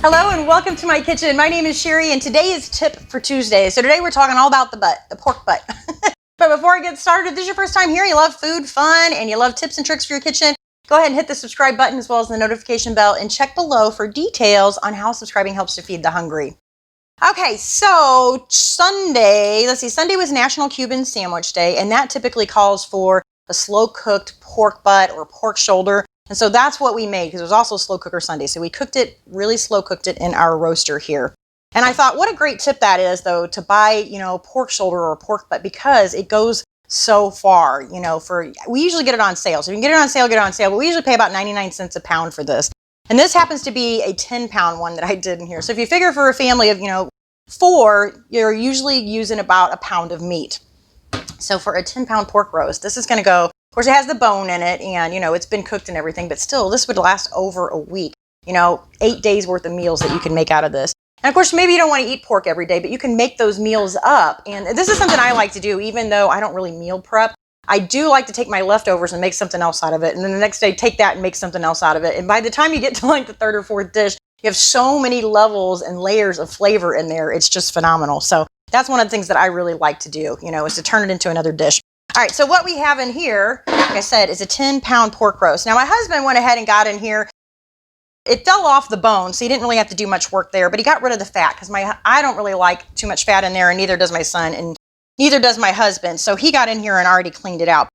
Hello and welcome to my kitchen. My name is Cheri and today is Tip for Tuesday. So today we're talking all about the butt, the pork butt. But before I get started, if this is your first time here, you love food, fun, and you love tips and tricks for your kitchen, go ahead and hit the subscribe button as well as the notification bell and check below for details on how subscribing helps to feed the hungry. Okay, so Sunday was National Cuban Sandwich Day, and that typically calls for a slow-cooked pork butt or pork shoulder. And so that's what we made because it was also slow cooker Sunday. So we cooked it, really slow cooked it in our roaster here. And I thought, what a great tip that is, though, to buy, pork shoulder or pork butt because it goes so far, we usually get it on sale. So if you can get it on sale, get it on sale. But we usually pay about 99 cents a pound for this. And this happens to be a 10-pound one that I did in here. So if you figure for a family of, 4, you're usually using about a pound of meat. So for a 10-pound pork roast, this is going to go. Of course, it has the bone in it and, it's been cooked and everything, but still, this would last over a week. 8 days worth of meals that you can make out of this. And of course, maybe you don't want to eat pork every day, but you can make those meals up. And this is something I like to do, even though I don't really meal prep. I do like to take my leftovers and make something else out of it. And then the next day, take that and make something else out of it. And by the time you get to like the third or fourth dish, you have so many levels and layers of flavor in there. It's just phenomenal. So that's one of the things that I really like to do, is to turn it into another dish. All right, so what we have in here, like I said, is a 10-pound pork roast. Now, my husband went ahead and got in here. It fell off the bone, so he didn't really have to do much work there, but he got rid of the fat because I don't really like too much fat in there, and neither does my son, and neither does my husband. So he got in here and already cleaned it out.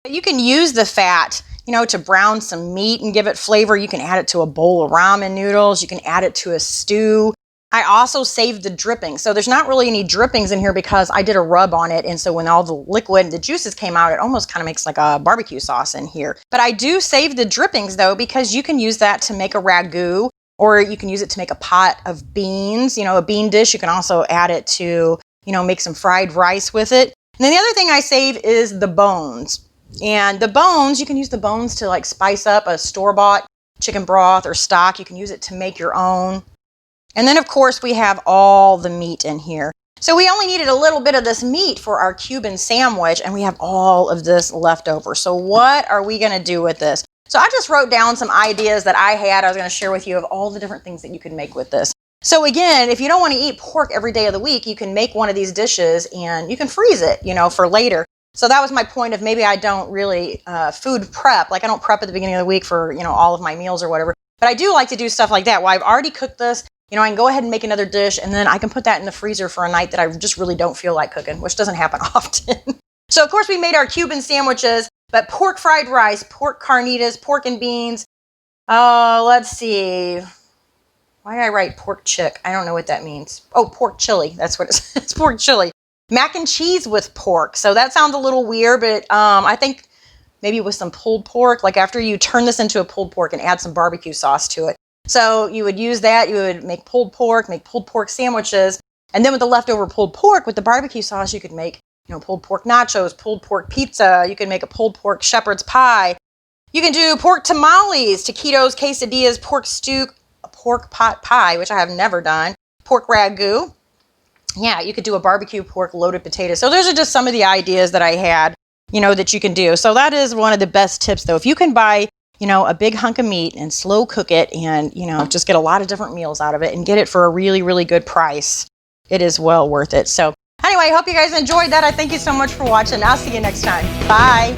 But you can use the fat, to brown some meat and give it flavor. You can add it to a bowl of ramen noodles. You can add it to a stew. I also saved the drippings. So there's not really any drippings in here because I did a rub on it. And so when all the liquid and the juices came out, it almost kind of makes like a barbecue sauce in here. But I do save the drippings though, because you can use that to make a ragu, or you can use it to make a pot of beans, a bean dish. You can also add it to, make some fried rice with it. And then the other thing I save is the bones. And the bones, you can use the bones to like spice up a store-bought chicken broth or stock. You can use it to make your own. And then, of course, we have all the meat in here. So we only needed a little bit of this meat for our Cuban sandwich, and we have all of this left over. So what are we going to do with this? So I just wrote down some ideas that I was going to share with you of all the different things that you can make with this. So again, if you don't want to eat pork every day of the week, you can make one of these dishes and you can freeze it, for later. So that was my point of maybe I don't really food prep. Like I don't prep at the beginning of the week for, all of my meals or whatever. But I do like to do stuff like that. Well, I've already cooked this. I can go ahead and make another dish, and then I can put that in the freezer for a night that I just really don't feel like cooking, which doesn't happen often. So, of course, we made our Cuban sandwiches, but pork fried rice, pork carnitas, pork and beans. Let's see. Why did I write pork chick? I don't know what that means. Oh, pork chili. That's what it's. It's pork chili. Mac and cheese with pork. So that sounds a little weird, but I think maybe with some pulled pork, like after you turn this into a pulled pork and add some barbecue sauce to it. So you would use that, you would make pulled pork sandwiches, and then with the leftover pulled pork with the barbecue sauce, you could make, pulled pork nachos, pulled pork pizza, you can make a pulled pork shepherd's pie. You can do pork tamales, taquitos, quesadillas, pork stew, a pork pot pie, which I have never done, pork ragu. Yeah, you could do a barbecue pork loaded potato. So those are just some of the ideas that I had, that you can do. So that is one of the best tips though. If you can buy a big hunk of meat and slow cook it and, just get a lot of different meals out of it and get it for a really, really good price. It is well worth it. So anyway, I hope you guys enjoyed that. I thank you so much for watching. I'll see you next time. Bye.